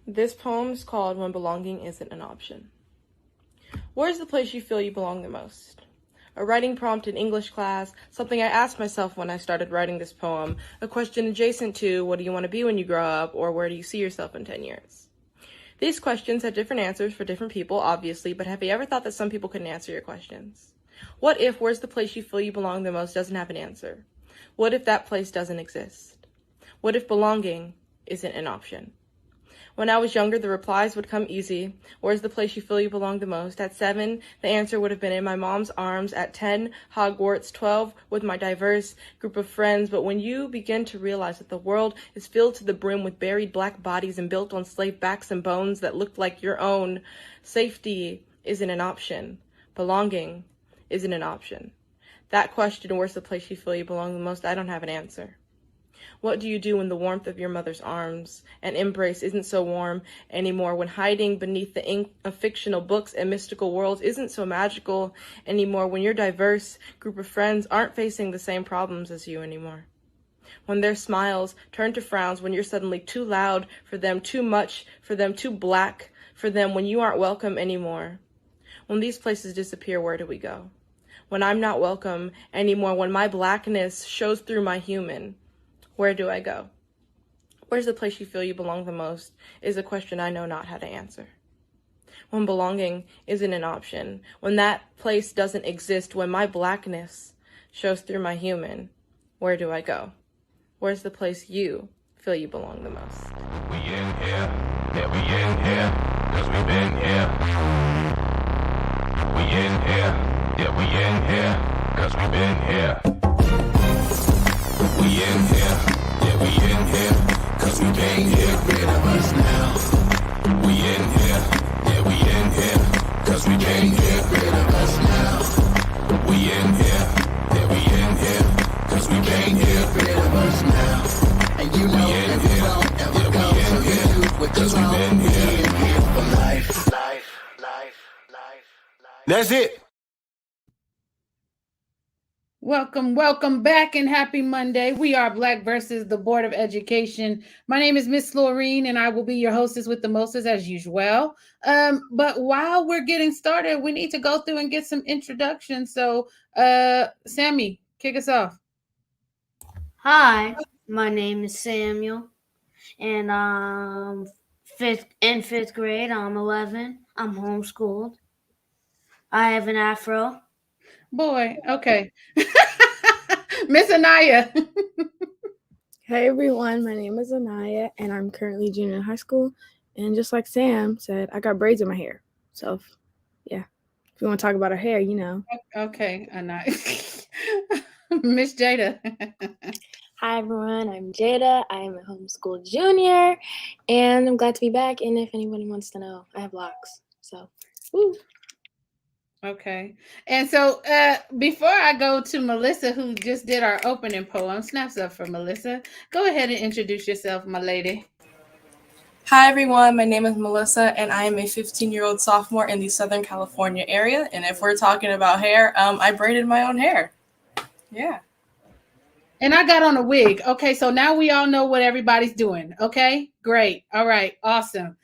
This poem is called When Belonging Isn't an Option. Where's the place you feel you belong the most? A writing prompt in English class, something I asked myself when I started writing this poem, a question adjacent to what do you want to be when you grow up, or where do you see yourself in 10 years? These questions have different answers for different people, obviously, but have you ever thought that some people couldn't answer your questions? What if where's the place you feel you belong the most doesn't have an answer? What if that place doesn't exist? What if belonging isn't an option? When I was younger, the replies would come easy. Where's the place you feel you belong the most? At 7, the answer would have been in my mom's arms. At 10, Hogwarts. 12, with my diverse group of friends. But when you begin to realize that the world is filled to the brim with buried black bodies and built on slave backs and bones that looked like your own, safety isn't an option. Belonging isn't an option. That question, where's the place you feel you belong the most, I don't have an answer. What do you do when the warmth of your mother's arms and embrace isn't so warm anymore, when hiding beneath the ink of fictional books and mystical worlds isn't so magical anymore, when your diverse group of friends aren't facing the same problems as you anymore? When their smiles turn to frowns, when you're suddenly too loud for them, too much for them, too black for them, when you aren't welcome anymore? When these places disappear, where do we go? When I'm not welcome anymore, when my blackness shows through my human, where do I go? Where's the place you feel you belong the most is a question I know not how to answer. When belonging isn't an option, when that place doesn't exist, when my blackness shows through my human, where do I go? Where's the place you feel you belong the most? We in here, yeah, we in here, 'cause we been here. We in here, yeah, we in here, 'cause we been here. We in here, yeah, we in here, 'cause we can't get rid of us now. We in here, yeah, we in here, 'cause we can't get rid of us now. We in here, yeah, we in here, 'cause we can't get rid of us now. And you know that we won't ever go, so you do what you want. We in here for life. That's it. Welcome back, and happy Monday. We are Black versus the Board of Education. My name is Miss Laureen, and I will be your hostess with the mostest as usual. But while we're getting started, we need to go through and get some introductions. So, Sammy, kick us off. Hi, my name is Samuel, and in fifth grade. I'm 11. I'm homeschooled. I have an afro. Boy, okay. Miss Anaya. Hey everyone, my name is Anaya and I'm currently junior in high school. And just like Sam said, I got braids in my hair. So, yeah, if you want to talk about her hair, you know. Okay, Anaya. Miss Jada. Hi everyone, I'm Jada. I'm a homeschool junior and I'm glad to be back. And if anybody wants to know, I have locks. So, woo. Okay. And so before I go to Melissa, who just did our opening poem, snaps up for Melissa. Go ahead and introduce yourself, my lady. Hi everyone, my name is Melissa and I am a 15-year-old sophomore in the Southern California area. And if we're talking about hair, I braided my own hair. Yeah. And I got on a wig. Okay, so now we all know what everybody's doing. Okay, great. All right, awesome.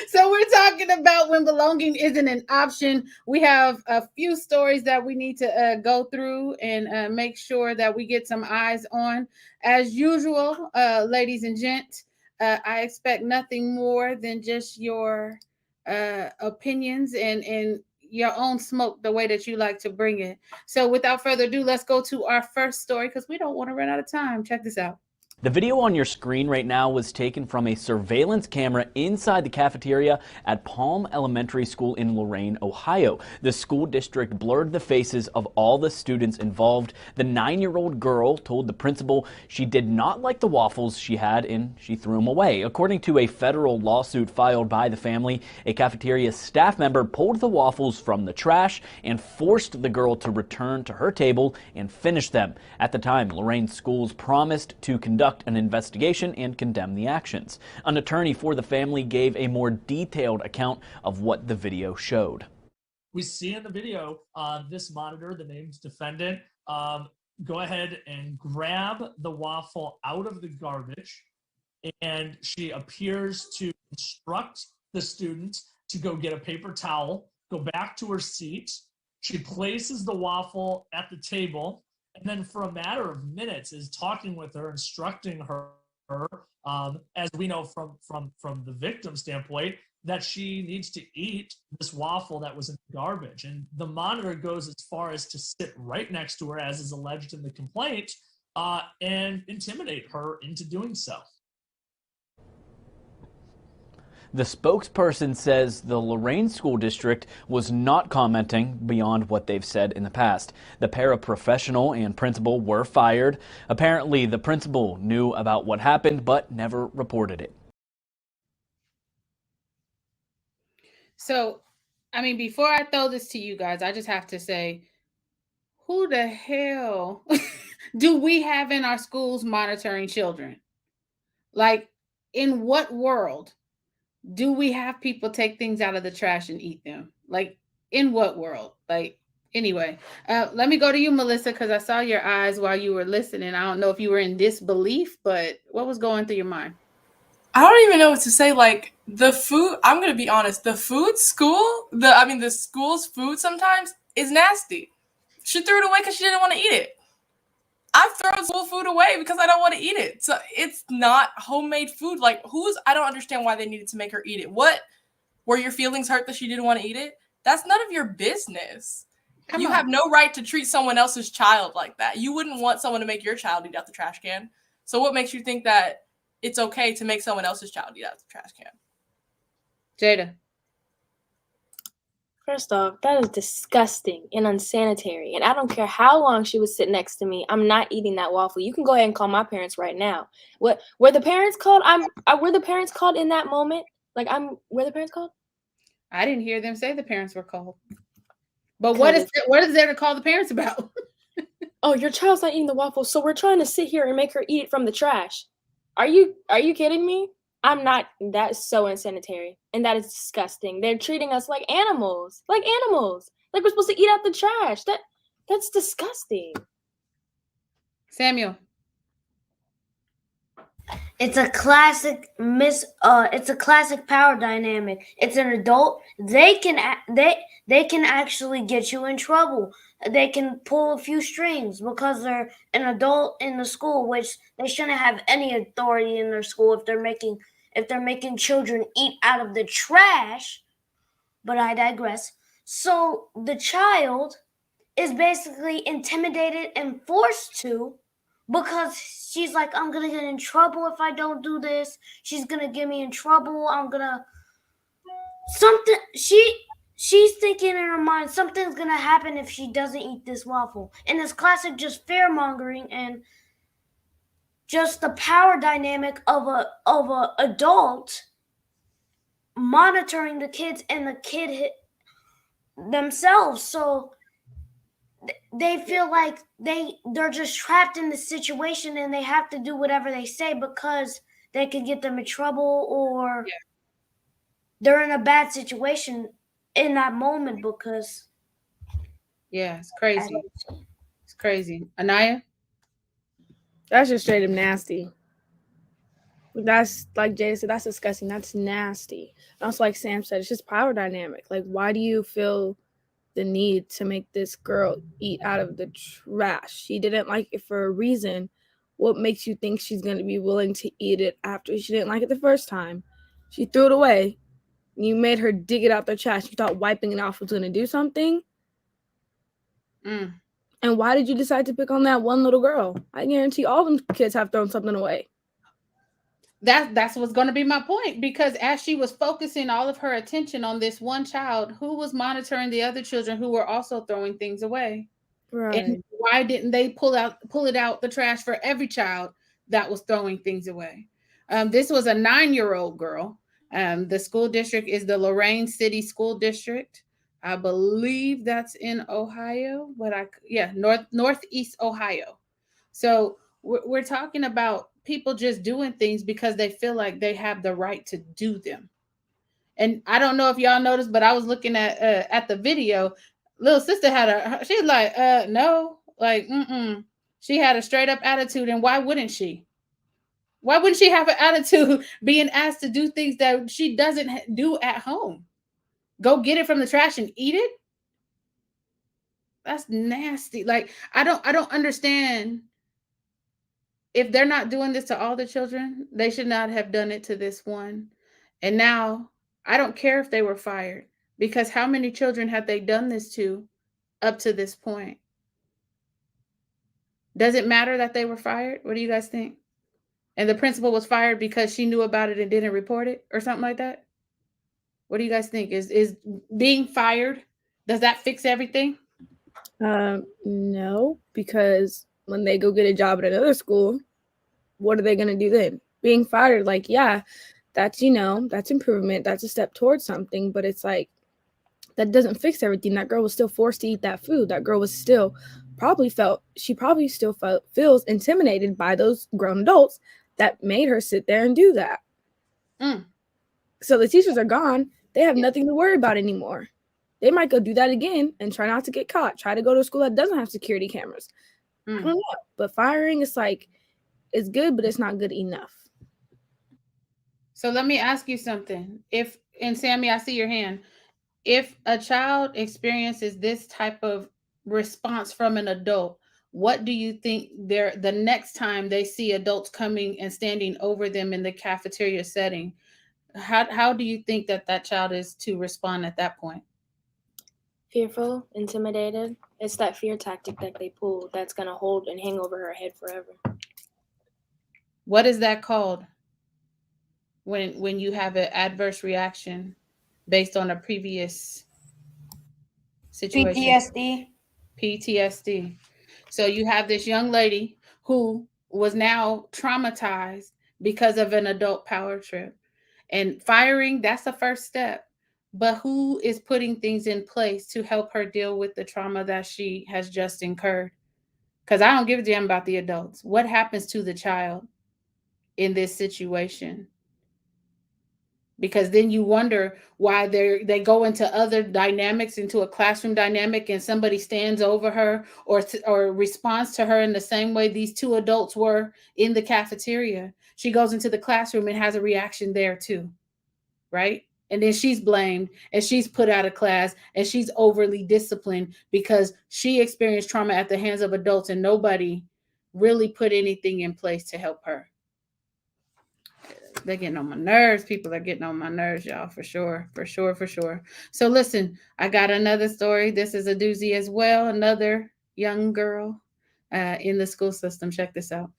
So we're talking about when belonging isn't an option. We have a few stories that we need to go through and make sure that we get some eyes on. As usual, ladies and gents, I expect nothing more than just your opinions and your own smoke the way that you like to bring it. So without further ado, let's go to our first story because we don't want to run out of time. Check this out. The video on your screen right now was taken from a surveillance camera inside the cafeteria at Palm Elementary School in Lorain, Ohio. The school district blurred the faces of all the students involved. The 9-year-old girl told the principal she did not like the waffles she had and she threw them away. According to a federal lawsuit filed by the family, a cafeteria staff member pulled the waffles from the trash and forced the girl to return to her table and finish them. At the time, Lorain schools promised to conduct an investigation and condemn the actions. An attorney for the family gave a more detailed account of what the video showed. We see in the video on this monitor the name's defendant go ahead and grab the waffle out of the garbage, and she appears to instruct the student to go get a paper towel, go back to her seat. She places the waffle at the table, and then for a matter of minutes is talking with her, instructing her, as we know from the victim standpoint, that she needs to eat this waffle that was in the garbage. And the monitor goes as far as to sit right next to her, as is alleged in the complaint, and intimidate her into doing so. The spokesperson says the Lorain School District was not commenting beyond what they've said in the past. The paraprofessional and principal were fired. Apparently, the principal knew about what happened but never reported it. So, I mean, before I throw this to you guys, I just have to say, who the hell do we have in our schools monitoring children? Like, in what world do we have people take things out of the trash and eat them? Like, in what world? Like, anyway, let me go to you, Melissa, because I saw your eyes while you were listening. I don't know if you were in disbelief, but what was going through your mind? I don't even know what to say. Like, the food, I'm going to be honest, the school's food sometimes is nasty. She threw it away because she didn't want to eat it. I've thrown school food away because I don't want to eat it. So it's not homemade food. Like, I don't understand why they needed to make her eat it. What? Were your feelings hurt that she didn't want to eat it? That's none of your business. You have no right to treat someone else's child like that. You wouldn't want someone to make your child eat out the trash can. So what makes you think that it's okay to make someone else's child eat out the trash can? Jada. First off, that is disgusting and unsanitary. And I don't care how long she was sitting next to me. I'm not eating that waffle. You can go ahead and call my parents right now. What were the parents called? Were the parents called in that moment? Were the parents called? I didn't hear them say the parents were called. But what is there to call the parents about? Oh, your child's not eating the waffle, so we're trying to sit here and make her eat it from the trash. Are you kidding me? I'm not. That's so unsanitary, and that is disgusting. They're treating us like animals, like we're supposed to eat out the trash. That's disgusting. Samuel. It's a classic it's a classic power dynamic. It's an adult. They can actually get you in trouble. They can pull a few strings because they're an adult in the school, which they shouldn't have any authority in their school if they're making children eat out of the trash. But I digress. So the child is basically intimidated and forced to, because she's like, I'm going to get in trouble if I don't do this. She's going to get me in trouble. She's thinking in her mind, something's going to happen if she doesn't eat this waffle. And it's classic just fear-mongering and just the power dynamic of a adult monitoring the kids and the kid themselves. So they feel like they're just trapped in the situation and they have to do whatever they say because they could get them in trouble, or they're in a bad situation in that moment because. Yeah, it's crazy. It's crazy. Anaya? That's just straight up nasty. That's, like Jada said, that's disgusting. That's nasty. And also, like Sam said, it's just power dynamic. Like, why do you feel the need to make this girl eat out of the trash? She didn't like it for a reason. What makes you think she's going to be willing to eat it after she didn't like it the first time? She threw it away. You made her dig it out the trash. You thought wiping it off was going to do something? And why did you decide to pick on that one little girl? I guarantee all them kids have thrown something away. That's what's going to be my point, because as she was focusing all of her attention on this one child, who was monitoring the other children who were also throwing things away? Right. And why didn't they pull it out the trash for every child that was throwing things away? This was a 9-year-old girl. The school district is the Lorain City School District. I believe that's in Ohio, but northeast Ohio. So we're talking about people just doing things because they feel like they have the right to do them. And I don't know if y'all noticed, but I was looking at the video. Little sister she's like, no, like, She had a straight up attitude, and why wouldn't she? Why wouldn't she have an attitude being asked to do things that she doesn't do at home? Go get it from the trash and eat it? That's nasty. Like, I don't understand. If they're not doing this to all the children, they should not have done it to this one. And now I don't care if they were fired, because how many children have they done this to up to this point? Does it matter that they were fired? What do you guys think? And the principal was fired because she knew about it and didn't report it or something like that? What do you guys think? Is being fired, does that fix everything? No, because when they go get a job at another school, what are they going to do then? Being fired, like, yeah, that's, that's improvement. That's a step towards something. But it's like, that doesn't fix everything. That girl was still forced to eat that food. That girl was still feels intimidated by those grown adults that made her sit there and do that. So the teachers are gone. They have nothing to worry about anymore. They might go do that again and try not to get caught. Try to go to a school that doesn't have security cameras. I don't know. But firing is like, it's good, but it's not good enough. So let me ask you something. And Sammy, I see your hand. If a child experiences this type of response from an adult, what do you think the next time they see adults coming and standing over them in the cafeteria setting, how do you think that child is to respond at that point? Fearful, intimidated. It's that fear tactic that they pull that's going to hold and hang over her head forever. What is that called when you have an adverse reaction based on a previous situation? PTSD. So you have this young lady who was now traumatized because of an adult power trip. And firing, that's the first step. But who is putting things in place to help her deal with the trauma that she has just incurred? Because I don't give a damn about the adults. What happens to the child in this situation? Because then you wonder why they go into other dynamics, into a classroom dynamic, and somebody stands over her or responds to her in the same way these two adults were in the cafeteria. She goes into the classroom and has a reaction there too, right? And then she's blamed and she's put out of class and she's overly disciplined because she experienced trauma at the hands of adults and nobody really put anything in place to help her. They're getting on my nerves. People are getting on my nerves, y'all, for sure. So listen, I got another story. This is a doozy as well. Another young girl in the school system. Check this out.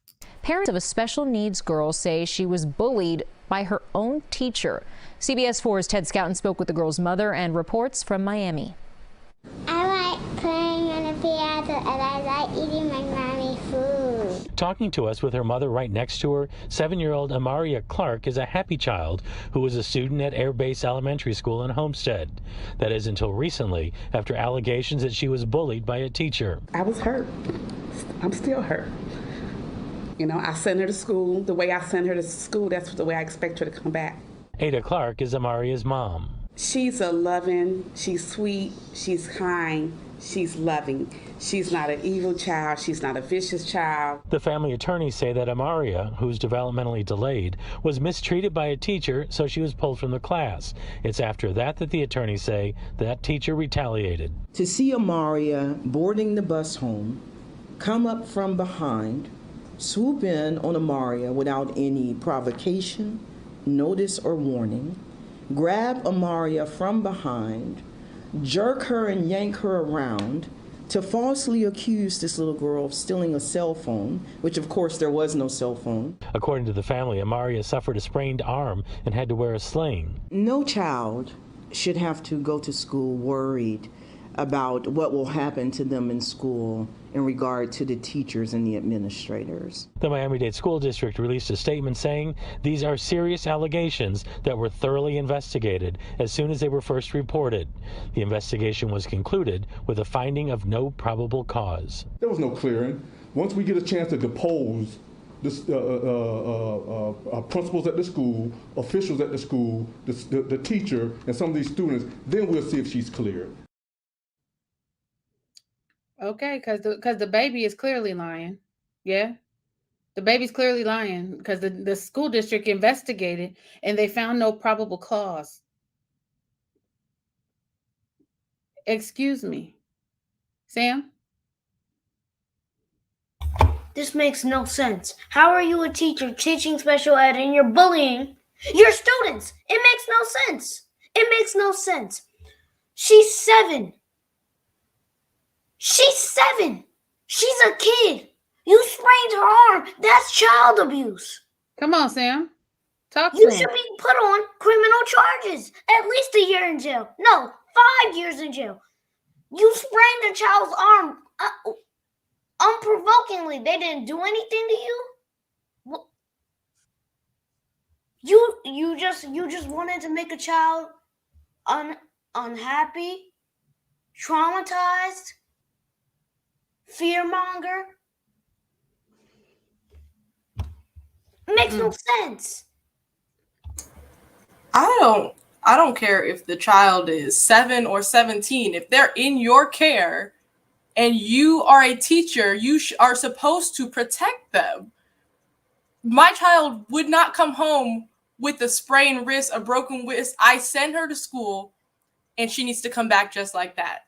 Parents of a special needs girl say she was bullied by her own teacher. CBS 4's Ted Scouten spoke with the girl's mother and reports from Miami. I like playing on the piano and I like eating my mommy food. Talking to us with her mother right next to her, 7-year-old Amaria Clark is a happy child who was a student at Air Base Elementary School in Homestead. That is until recently, after allegations that she was bullied by a teacher. I was hurt. I'm still hurt. You know, I sent her to school. The way I sent her to school, that's the way I expect her to come back. Ada Clark is Amaria's mom. She's a loving, she's sweet, she's kind, she's loving. She's not an evil child. She's not a vicious child. The family attorneys say that Amaria, who's developmentally delayed, was mistreated by a teacher, so she was pulled from the class. It's after that that the attorneys say that teacher retaliated. To see Amaria boarding the bus home, come up from behind, swoop in on Amaria without any provocation, notice, or warning, grab Amaria from behind, jerk her and yank her around, to falsely accuse this little girl of stealing a cell phone, which of course there was no cell phone. According to the family, Amaria suffered a sprained arm and had to wear a sling. No child should have to go to school worried about what will happen to them in school in regard to the teachers and the administrators. The Miami-Dade School District released a statement saying these are serious allegations that were thoroughly investigated as soon as they were first reported. The investigation was concluded with a finding of no probable cause. There was no clearing. Once we get a chance to depose this, principals at the school, officials at the school, the teacher, and some of these students, then we'll see if she's cleared. Okay, because the baby is clearly lying. Yeah. The baby's clearly lying because the school district investigated and they found no probable cause. Excuse me. Sam? This makes no sense. How are you a teacher teaching special ed and you're bullying your students? It makes no sense. It makes no sense. She's 7. She's 7. She's a kid. You sprained her arm. That's child abuse. Come on, Sam. Talk to You him. should be put on criminal charges. At least a year in jail. No, 5 years in jail. You sprained a child's arm unprovokingly. They didn't do anything to you. You just wanted to make a child unhappy, traumatized, fearmonger. Makes no sense. I don't care if the child is 7 or 17. If they're in your care and you are a teacher, you are supposed to protect them. My child would not come home with a sprained wrist, a broken wrist. I send her to school and she needs to come back just like that.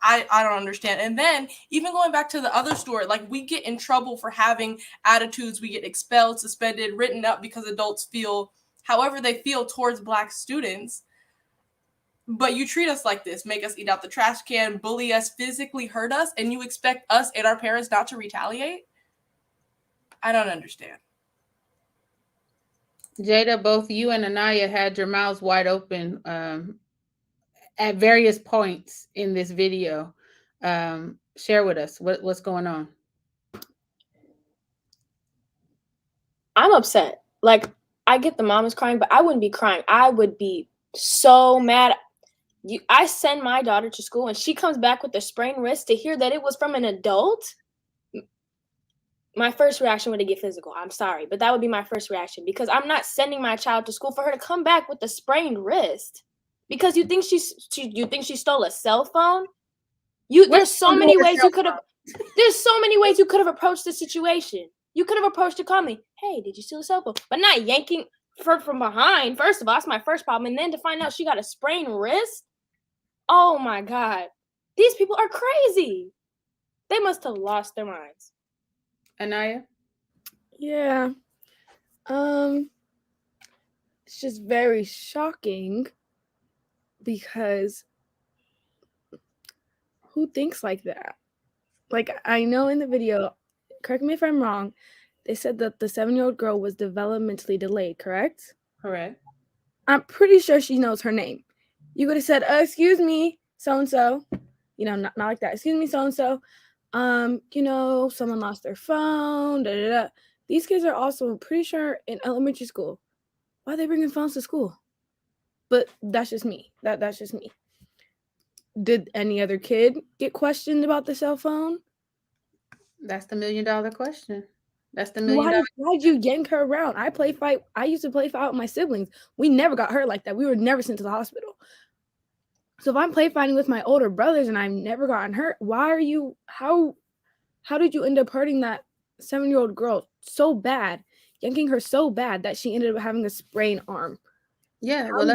I don't understand. And then even going back to the other story, like we get in trouble for having attitudes. We get expelled, suspended, written up because adults feel however they feel towards Black students. But you treat us like this, make us eat out the trash can, bully us, physically hurt us, and you expect us and our parents not to retaliate? I don't understand. Jada, both you and Anaya had your mouths wide open at various points in this video. Share with us what's going on. I'm upset. Like, I get the mom is crying, but I wouldn't be crying. I would be so mad. I send my daughter to school and she comes back with a sprained wrist. To hear that it was from an adult, my first reaction would get physical. I'm sorry, but that would be my first reaction, because I'm not sending my child to school for her to come back with a sprained wrist because you think she stole a cell phone. There's so many ways you could have approached the situation. You could have approached her calmly. Hey, did you steal a cell phone? But not yanking her from behind. First of all, that's my first problem. And then to find out she got a sprained wrist. Oh my God. These people are crazy. They must have lost their minds. Anaya? Yeah. It's just very shocking because who thinks like that? Like, I know in the video, correct me if I'm wrong, they said that the 7-year-old girl was developmentally delayed, correct? Correct. I'm pretty sure she knows her name. You could have said, excuse me, so-and-so. Not like that. Excuse me, so-and-so. Someone lost their phone. Da, da, da. These kids are also pretty sure in elementary school. Why are they bringing phones to school? But that's just me. That's just me. Did any other kid get questioned about the cell phone? That's the $1 million question. That's the $1 million. Why'd you yank her around? I used to play fight with my siblings. We never got hurt like that. We were never sent to the hospital. So if I'm play fighting with my older brothers and I've never gotten hurt, how did you end up hurting that 7-year-old girl so bad, yanking her so bad that she ended up having a sprained arm? Yeah, well,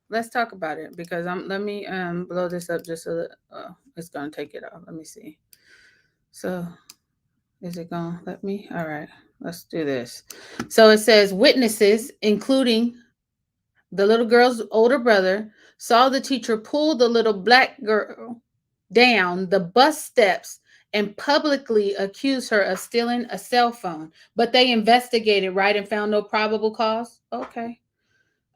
let's talk about it because let me blow this up just a little. It's gonna take it off. Let me see. So is it gonna let me? All right, let's do this. So it says witnesses, including the little girl's older brother, saw the teacher pull the little Black girl down the bus steps and publicly accuse her of stealing a cell phone. But they investigated, right, and found no probable cause. Okay.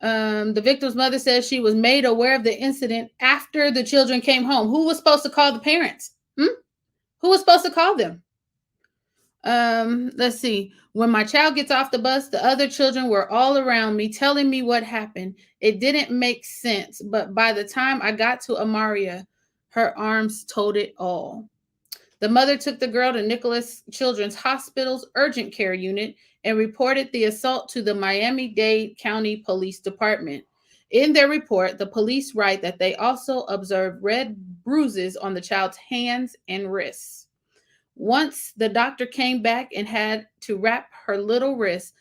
The victim's mother says she was made aware of the incident after the children came home. Who was supposed to call the parents? Who was supposed to call them? Let's see. When my child gets off the bus, the other children were all around me telling me what happened. It didn't make sense, but by the time I got to Amaria, her arms told it all. The mother took the girl to Nicholas Children's Hospital's urgent care unit and reported the assault to the Miami-Dade County Police Department. In their report, the police write that they also observed red bruises on the child's hands and wrists. Once the doctor came back and had to wrap her little wrist,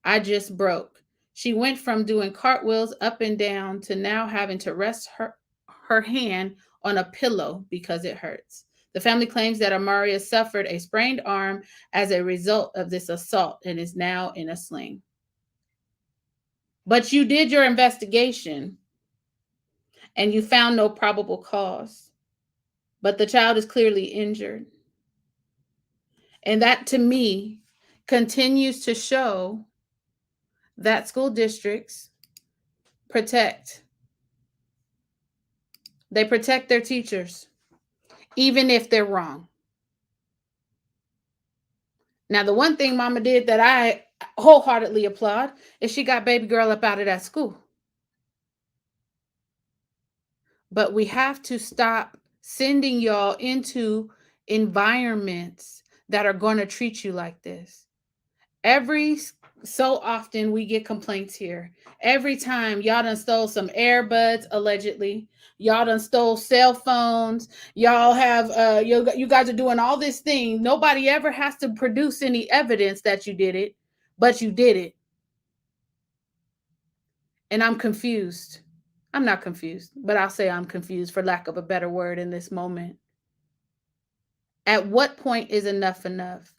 I just broke. She went from doing cartwheels up and down to now having to rest her hand on a pillow because it hurts. The family claims that Amaria suffered a sprained arm as a result of this assault and is now in a sling. But you did your investigation and you found no probable cause. But the child is clearly injured. And that, to me, continues to show that school districts protect. They protect their teachers, even if they're wrong. Now, the one thing Mama did that I wholeheartedly applaud is she got baby girl up out of that school. But we have to stop sending y'all into environments that are going to treat you like this. Every so often we get complaints here. Every time y'all done stole some earbuds, allegedly. Y'all done stole cell phones. Y'all have, you guys are doing all this thing. Nobody ever has to produce any evidence that you did it, but you did it. And I'm confused. I'm not confused, but I'll say I'm confused for lack of a better word in this moment. At what point is enough enough?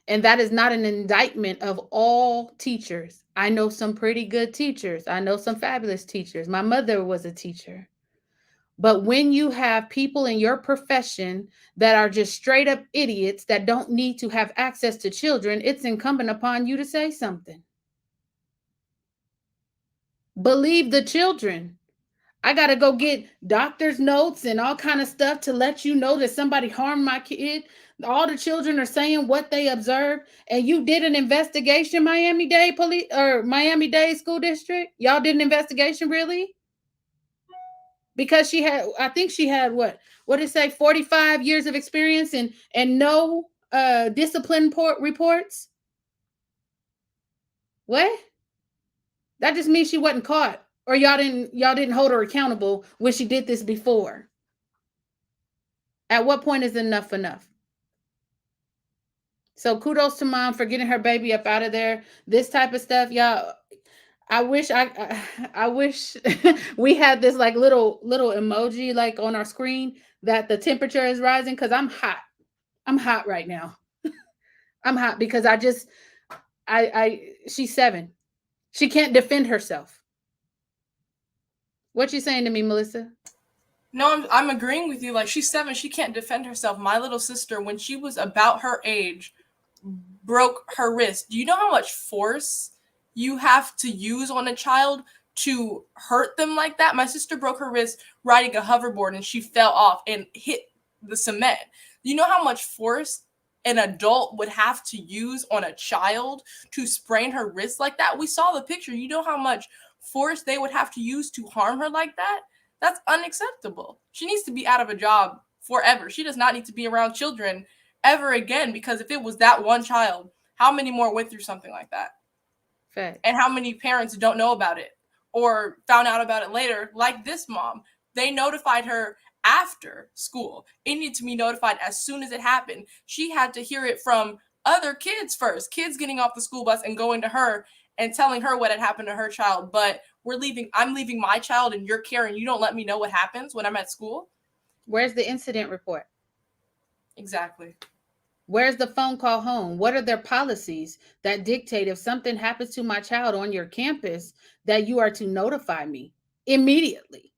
And that is not an indictment of all teachers. I know some pretty good teachers. I know some fabulous teachers. My mother was a teacher. But when you have people in your profession that are just straight up idiots that don't need to have access to children, it's incumbent upon you to say something. Believe the children. I got to go get doctor's notes and all kind of stuff to let you know that somebody harmed my kid. All the children are saying what they observed, and you did an investigation, Miami-Dade police or Miami-Dade school district. Y'all did an investigation, really? Because I think she had what did it say, 45 years of experience and no discipline reports. What? That just means she wasn't caught. Or y'all didn't hold her accountable when she did this before. At what point is enough enough? So kudos to mom for getting her baby up out of there. This type of stuff, y'all. I wish we had this like little emoji like on our screen that the temperature is rising, because I'm hot. I'm hot right now. I'm hot because she's 7. She can't defend herself. What you saying to me, Melissa? No, I'm agreeing with you. Like, she's 7, she can't defend herself. My little sister, when she was about her age, broke her wrist. Do you know how much force you have to use on a child to hurt them like that? My sister broke her wrist riding a hoverboard and she fell off and hit the cement. You know how much force an adult would have to use on a child to sprain her wrist like that? We saw the picture. You know how much force they would have to use to harm her like that? That's unacceptable. She needs to be out of a job forever. She does not need to be around children ever again, because if it was that one child, how many more went through something like that? Fact. And how many parents don't know about it or found out about it later, like this mom? They notified her after school. It needed to be notified as soon as it happened. She had to hear it from other kids first, kids getting off the school bus and going to her and telling her what had happened to her child. But I'm leaving my child in your care and you don't let me know what happens when I'm at school? Where's the incident report? Exactly. Where's the phone call home? What are their policies that dictate if something happens to my child on your campus that you are to notify me immediately?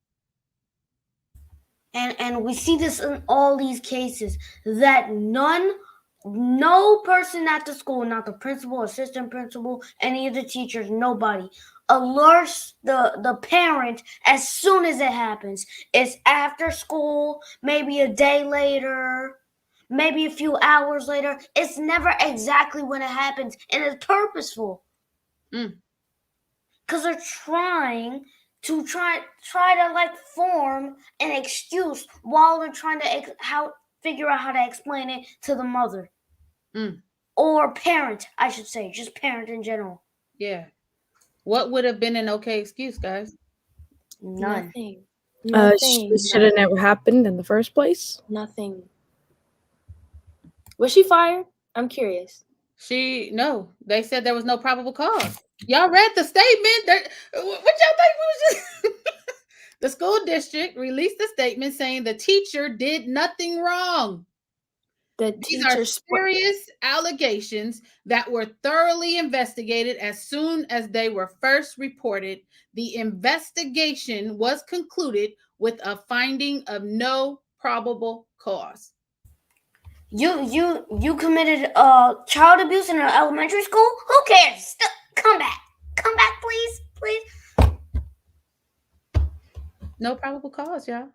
And we see this in all these cases, that no person at the school, not the principal, assistant principal, any of the teachers, nobody alerts the parent as soon as it happens. It's after school, maybe a day later, maybe a few hours later. It's never exactly when it happens, and it's purposeful. Because they're trying to like form an excuse while they're trying to figure out how to explain it to the mother. Or parent, I should say, just parent in general. Yeah. What would have been an okay excuse, guys? Nothing. This should have never happened in the first place. Nothing. Was she fired? I'm curious. No, they said there was no probable cause. Y'all read the statement. What y'all think we was just The school district released a statement saying the teacher did nothing wrong. These are serious allegations that were thoroughly investigated as soon as they were first reported. The investigation was concluded with a finding of no probable cause. You committed child abuse in an elementary school? Who cares? Come back, please. No probable cause, y'all.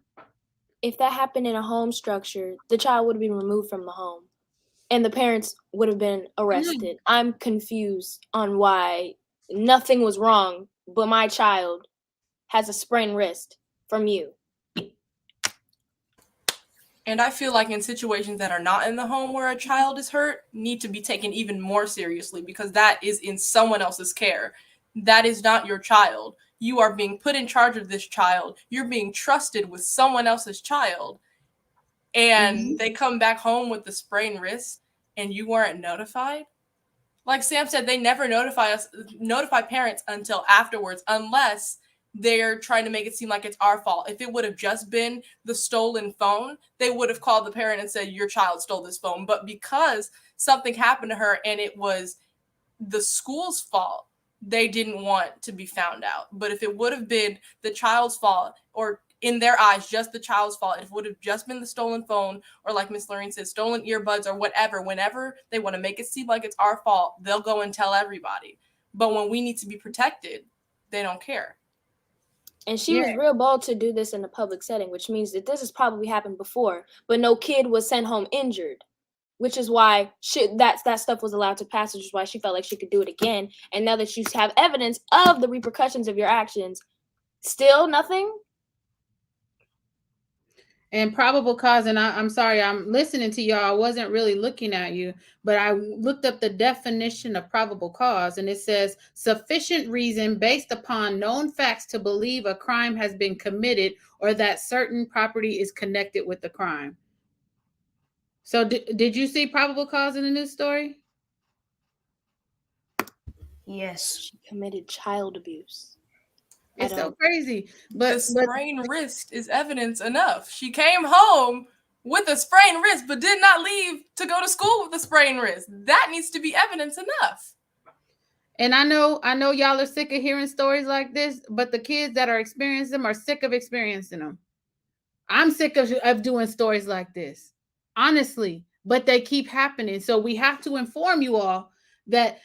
If that happened in a home structure, the child would have been removed from the home and the parents would have been arrested. I'm confused on why nothing was wrong, but my child has a sprained wrist from you. And I feel like in situations that are not in the home where a child is hurt, need to be taken even more seriously because that is in someone else's care. That is not your child. You are being put in charge of this child. You're being trusted with someone else's child. And they come back home with the sprained wrist and you weren't notified. Like Sam said, they never notify parents until afterwards, unless they're trying to make it seem like it's our fault. If it would have just been the stolen phone, they would have called the parent and said, your child stole this phone. But because something happened to her and it was the school's fault, they didn't want to be found out. But if it would have been the child's fault, or in their eyes, just the child's fault, if it would have just been the stolen phone, or like Miss Lorraine said, stolen earbuds or whatever, whenever they want to make it seem like it's our fault, they'll go and tell everybody. But when we need to be protected, they don't care. And she was real bold to do this in a public setting, which means that this has probably happened before, but no kid was sent home injured, which is why that stuff was allowed to pass, which is why she felt like she could do it again. And now that you have evidence of the repercussions of your actions, still nothing? And probable cause, and I'm sorry, I'm listening to y'all. I wasn't really looking at you, but I looked up the definition of probable cause, and it says sufficient reason based upon known facts to believe a crime has been committed or that certain property is connected with the crime. So did you see probable cause in the news story? Yes. She committed child abuse. It's so crazy. But the sprained wrist is evidence enough. She came home with a sprained wrist, but did not leave to go to school with a sprained wrist. That needs to be evidence enough. And I know y'all are sick of hearing stories like this, but the kids that are experiencing them are sick of experiencing them. I'm sick of doing stories like this, honestly, but they keep happening. So we have to inform you all that,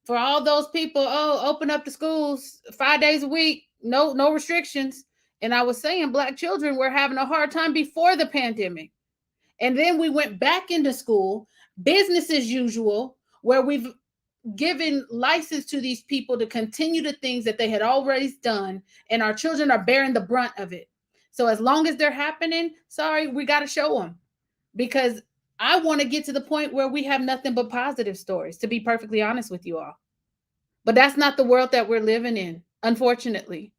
for all those people, open up the schools 5 days a week, no restrictions. And I was saying Black children were having a hard time before the pandemic. And then we went back into school, business as usual, where we've given license to these people to continue the things that they had already done. And our children are bearing the brunt of it. So as long as they're happening, sorry, we got to show them, because I want to get to the point where we have nothing but positive stories, to be perfectly honest with you all. But that's not the world that we're living in, unfortunately.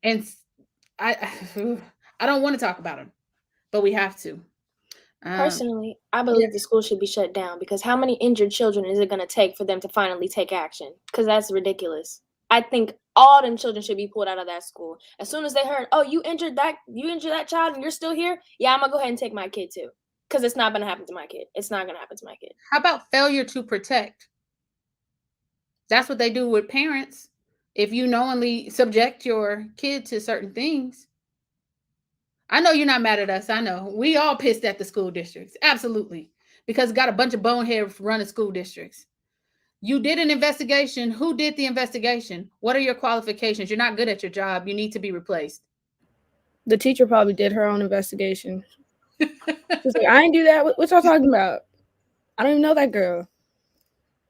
And I don't want to talk about them, but we have to. Personally, I believe the school should be shut down, because how many injured children is it going to take for them to finally take action? Because that's ridiculous. I think all them children should be pulled out of that school. As soon as they heard, oh, you injured that child and you're still here? Yeah, I'm going to go ahead and take my kid too. Because it's not going to happen to my kid. It's not going to happen to my kid. How about failure to protect? That's what they do with parents. If you knowingly subject your kid to certain things. I know you're not mad at us. I know. We all pissed at the school districts. Absolutely. Because got a bunch of boneheads running school districts. You did an investigation. Who did the investigation? What are your qualifications? You're not good at your job. You need to be replaced. The teacher probably did her own investigation. She's like, I didn't do that. What y'all talking about? I don't even know that girl.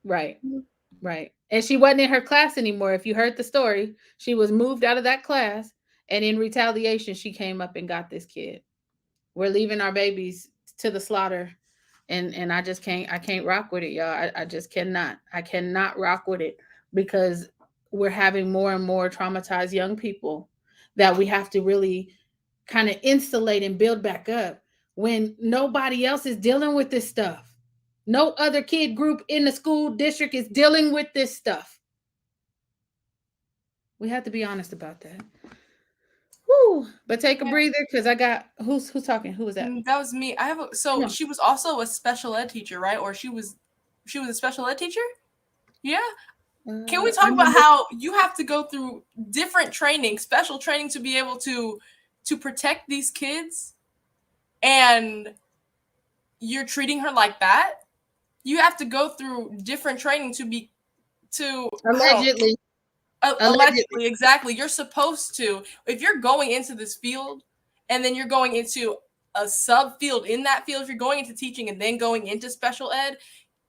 Right. And she wasn't in her class anymore. If you heard the story, she was moved out of that class. And in retaliation, she came up and got this kid. We're leaving our babies to the slaughter. And I just can't rock with it, y'all. I just cannot. I cannot rock with it, because we're having more and more traumatized young people that we have to really kind of insulate and build back up. when nobody else is dealing with this stuff? No other kid group in the school district is dealing with this stuff. We have to be honest about that. Woo! But take a breather, because I got who's talking? Who was that? That was me. She was also a special ed teacher, right? Or she was a special ed teacher? Yeah. Can we talk about how you have to go through different training, special training, to be able to protect these kids, and you're treating her like that? You have to go through different training allegedly. Allegedly, exactly. You're supposed to, if you're going into this field and then you're going into a subfield in that field, if you're going into teaching and then going into special ed,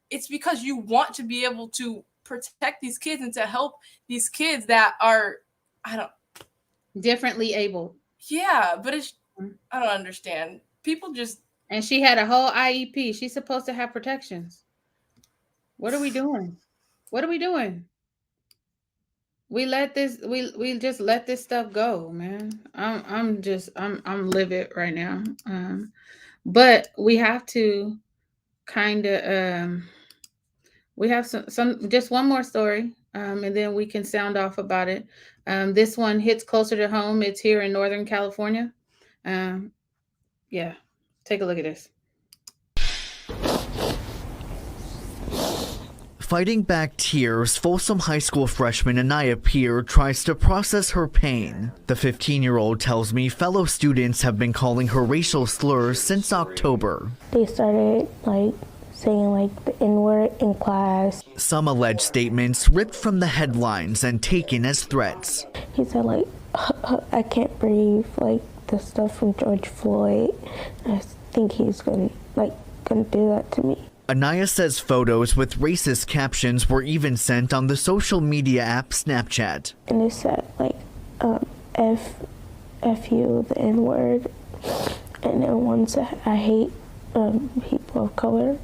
it's because you want to be able to protect these kids and to help these kids that are, differently able. Yeah, but I don't understand. People just. And she had a whole IEP. She's supposed to have protections. What are we doing? What are we doing? We just let this stuff go, man. I'm livid right now. But we have to kind of we have some just one more story, and then we can sound off about it. This one hits closer to home. It's here in Northern California. Yeah, take a look at this. Fighting back tears, Folsom High School freshman Anaya Peer tries to process her pain. The 15-year-old tells me fellow students have been calling her racial slurs since October. They started saying the N-word in class. Some alleged statements ripped from the headlines and taken as threats. He said I can't breathe, the stuff from George Floyd. I think he's gonna do that to me. Anaya says photos with racist captions were even sent on the social media app Snapchat. And it said F you, the N-word, and then one said I hate people of color.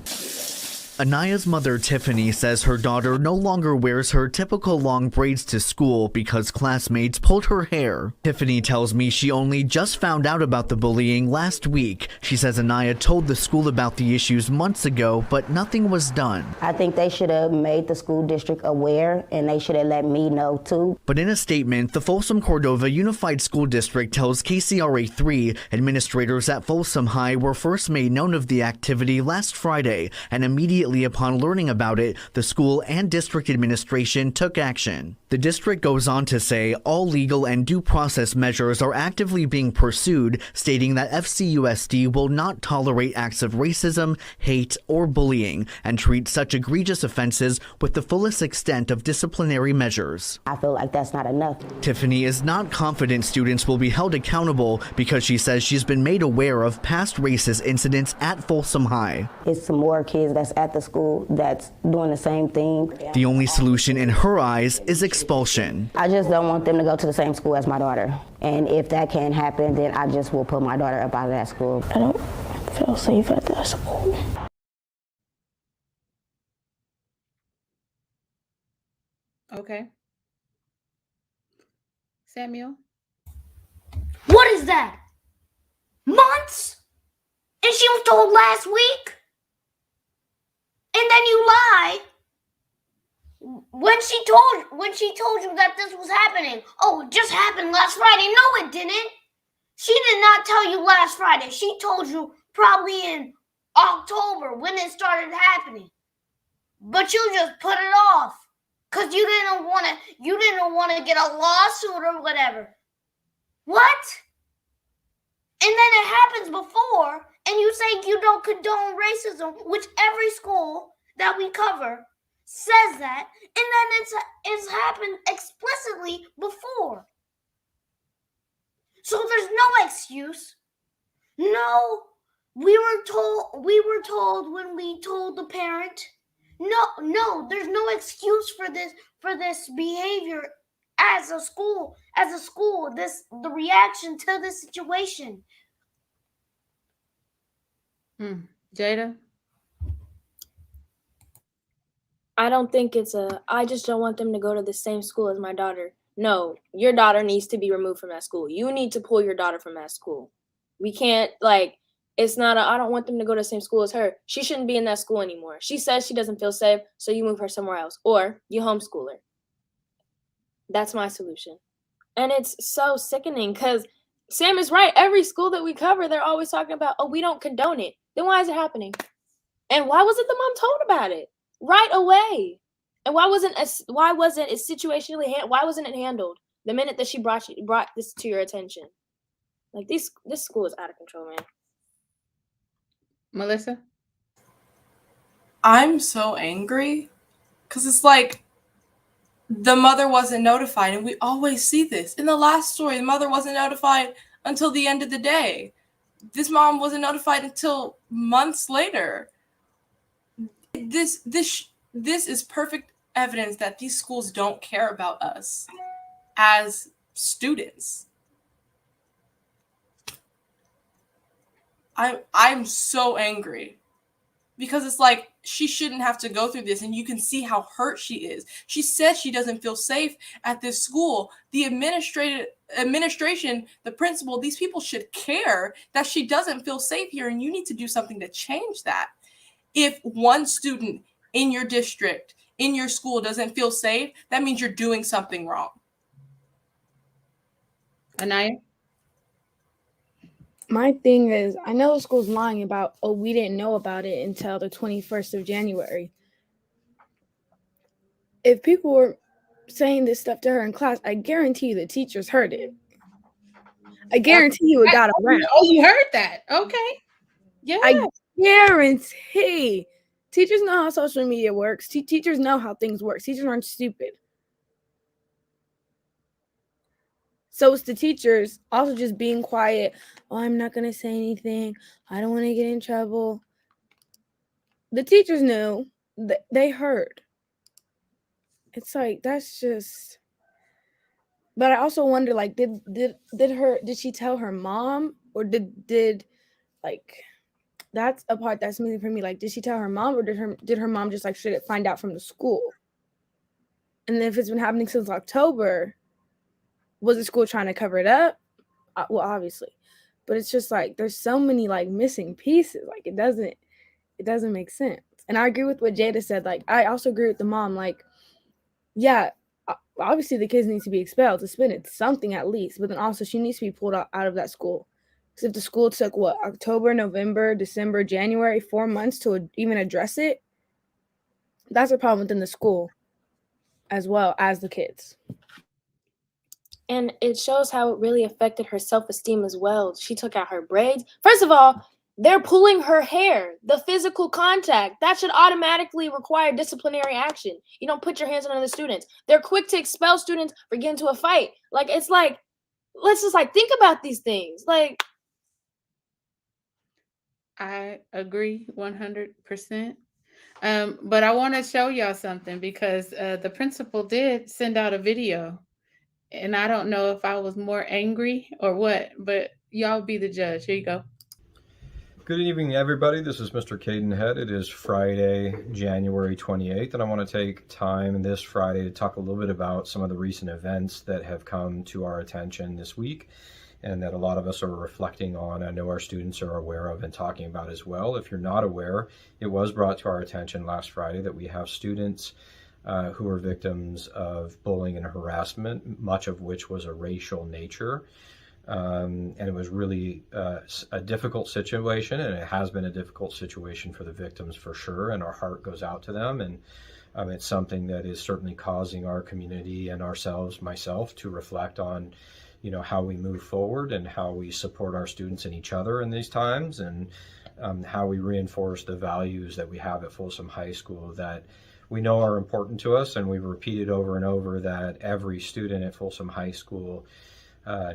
Anaya's mother, Tiffany, says her daughter no longer wears her typical long braids to school because classmates pulled her hair. Tiffany tells me she only just found out about the bullying last week. She says Anaya told the school about the issues months ago, but nothing was done. I think they should have made the school district aware, and they should have let me know too. But in a statement, the Folsom Cordova Unified School District tells KCRA 3 administrators at Folsom High were first made known of the activity last Friday, and immediately upon learning about it, the school and district administration took action. The district goes on to say all legal and due process measures are actively being pursued, stating that FCUSD will not tolerate acts of racism, hate, or bullying, and treat such egregious offenses with the fullest extent of disciplinary measures. I feel like that's not enough. Tiffany is not confident students will be held accountable because she says she's been made aware of past racist incidents at Folsom High. It's some more kids that's at the school that's doing the same thing. The only solution in her eyes is expulsion. I just don't want them to go to the same school as my daughter. And if that can't happen, then I just will put my daughter up out of that school. I don't feel safe at that school. Okay. Samuel? What is that? Months? And she was told last week? And then you lie when she told you that this was happening. Oh, it just happened last Friday. No, it didn't. She did not tell you last Friday. She told you probably in October when it started happening. But you just put it off because you didn't want to get a lawsuit or whatever. What? And then it happens before. And you say you don't condone racism, which every school that we cover says that, and then it's happened explicitly before. So there's no excuse. No, we were told when we told the parent. No, there's no excuse for this behavior as a school, the reaction to this situation. Jada? I don't think I just don't want them to go to the same school as my daughter. No, your daughter needs to be removed from that school. You need to pull your daughter from that school. We can't, It's not I don't want them to go to the same school as her. She shouldn't be in that school anymore. She says she doesn't feel safe, so you move her somewhere else. Or you homeschool her. That's my solution. And it's so sickening because Sam is right. Every school that we cover, they're always talking about, oh, we don't condone it. Then why is it happening? And why wasn't the mom told about it right away? And why wasn't it situationally why wasn't it handled the minute that she brought this to your attention? Like this school is out of control, man. Melissa? I'm so angry because it's like the mother wasn't notified, and we always see this. In the last story, the mother wasn't notified until the end of the day. This mom wasn't notified until months later. This is perfect evidence that these schools don't care about us as students. I'm so angry because it's like she shouldn't have to go through this, and you can see how hurt she is. She says she doesn't feel safe at this school. The administration, the principal, these people should care that she doesn't feel safe here, and you need to do something to change that. If one student in your district, in your school doesn't feel safe, that means you're doing something wrong. Anaya? My thing is, I know the school's lying about, oh, we didn't know about it until the 21st of January. If people were saying this stuff to her in class, I guarantee you the teachers heard it. I guarantee you it got around. Oh, you heard that? Okay. Yeah. I guarantee. Teachers know how social media works. Teachers know how things work. Teachers aren't stupid. So it's the teachers also just being quiet. Oh, I'm not going to say anything. I don't want to get in trouble. The teachers knew. They heard. It's like, that's just... But I also wonder, like, did she tell her mom? Or did like... That's a part that's missing for me. Like, did she tell her mom, or did her mom just like straight up find out from the school? And if it's been happening since October, was the school trying to cover it up? Well, obviously, but it's just like there's so many like missing pieces. Like it doesn't make sense. And I agree with what Jada said. Like I also agree with the mom. Like, yeah, obviously the kids need to be expelled, suspended, something at least. But then also she needs to be pulled out of that school. Because if the school took October, November, December, January, 4 months to even address it, that's a problem within the school as well as the kids. And it shows how it really affected her self-esteem as well. She took out her braids. First of all, they're pulling her hair. The physical contact, that should automatically require disciplinary action. You don't put your hands on other students. They're quick to expel students for getting into a fight. Like, it's like, let's just like think about these things. Like, I agree 100%. But I want to show y'all something because the principal did send out a video. And I don't know if I was more angry or what, but y'all be the judge. Here you go. Good evening, everybody. This is Mr. Caden Head. It is Friday, January 28th, and I want to take time this Friday to talk a little bit about some of the recent events that have come to our attention this week and that a lot of us are reflecting on. I know our students are aware of and talking about as well. If you're not aware, it was brought to our attention last Friday that we have students who are victims of bullying and harassment, much of which was a racial nature. And it was really a difficult situation, and it has been a difficult situation for the victims for sure, and our heart goes out to them. And it's something that is certainly causing our community and myself, to reflect on, how we move forward and how we support our students and each other in these times, and how we reinforce the values that we have at Folsom High School that we know are important to us. And we've repeated over and over that every student at Folsom High School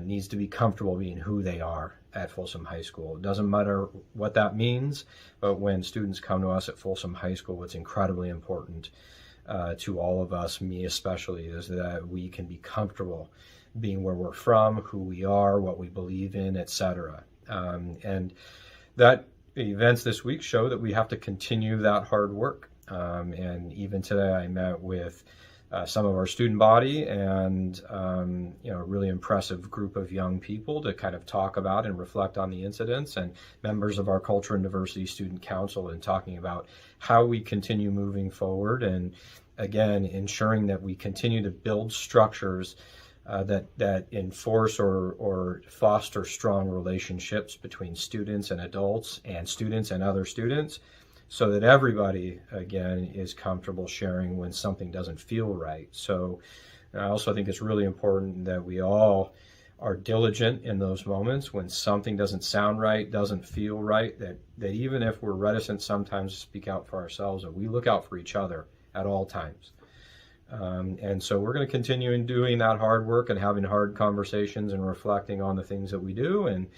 needs to be comfortable being who they are at Folsom High School. It doesn't matter what that means, but when students come to us at Folsom High School, what's incredibly important to all of us, me especially, is that we can be comfortable being where we're from, who we are, what we believe in, etc. And that events this week show that we have to continue that hard work. And even today I met with some of our student body and a really impressive group of young people to kind of talk about and reflect on the incidents, and members of our Culture and Diversity Student Council, and talking about how we continue moving forward, and again ensuring that we continue to build structures that enforce or foster strong relationships between students and adults and students and other students, so that everybody, again, is comfortable sharing when something doesn't feel right. So I also think it's really important that we all are diligent in those moments when something doesn't sound right, doesn't feel right, that even if we're reticent sometimes to speak out for ourselves, that we look out for each other at all times. And so we're going to continue in doing that hard work and having hard conversations and reflecting on the things that we do, and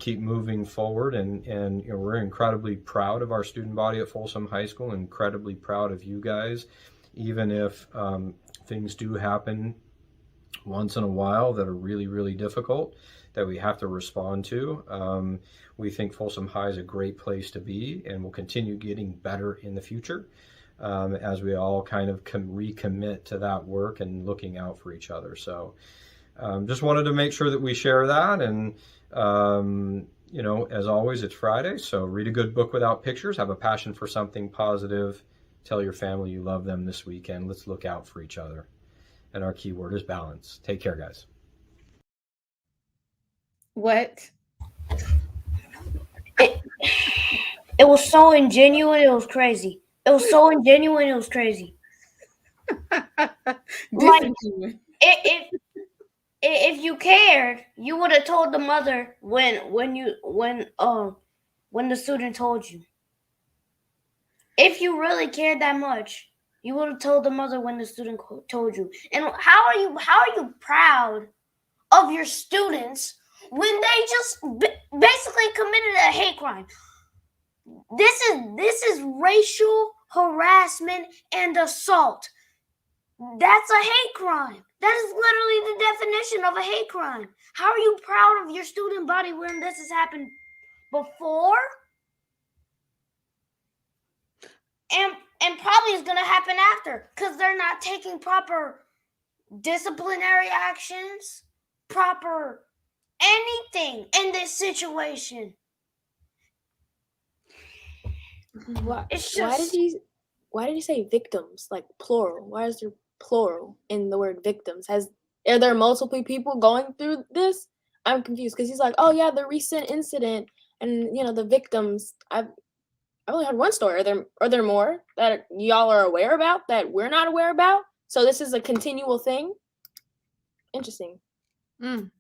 keep moving forward. And we're incredibly proud of our student body at Folsom High School, incredibly proud of you guys, even if things do happen once in a while that are really, really difficult that we have to respond to. We think Folsom High is a great place to be, and will continue getting better in the future as we all kind of recommit to that work and looking out for each other. So just wanted to make sure that we share that. And as always, it's Friday, so read a good book without pictures, have a passion for something positive, tell your family you love them this weekend. Let's look out for each other. And our key word is balance. Take care, guys. What? It was so ingenuine, it was crazy. It was so ingenuine, it was crazy. Like, if you cared, you would have told the mother when the student told you. If you really cared that much, you would have told the mother when the student told you. And how are you proud of your students when they just basically committed a hate crime? This is racial harassment and assault. That's a hate crime. That is literally the definition of a hate crime. How are you proud of your student body when this has happened before? And probably is going to happen after, because they're not taking proper disciplinary actions, proper anything in this situation. Why did he say victims, like plural? Why is there plural in the word victims? Are there multiple people going through this? I'm confused, because he's like, oh yeah, the recent incident and the victims. I've only heard one story. Are there more that y'all are aware about that we're not aware about? So this is a continual thing. Interesting. And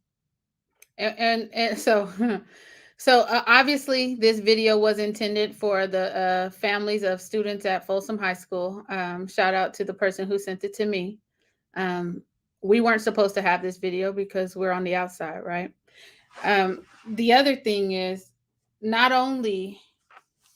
so obviously this video was intended for the families of students at Folsom High School. Shout out to the person who sent it to me. We weren't supposed to have this video because we're on the outside, right? The other thing is, not only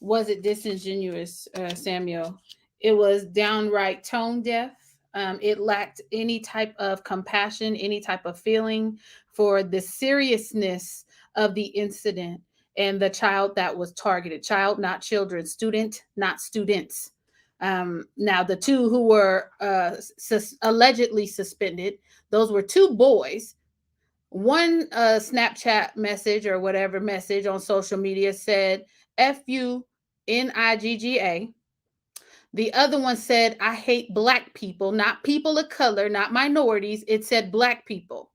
was it disingenuous, Samuel, it was downright tone deaf. It lacked any type of compassion, any type of feeling for the seriousness of the incident and the child that was targeted. Child, not children. Student, not students. Now, the two who were allegedly suspended, those were two boys. One Snapchat message or whatever message on social media said, FUNIGGA. The other one said, I hate Black people, not people of color, not minorities. It said Black people.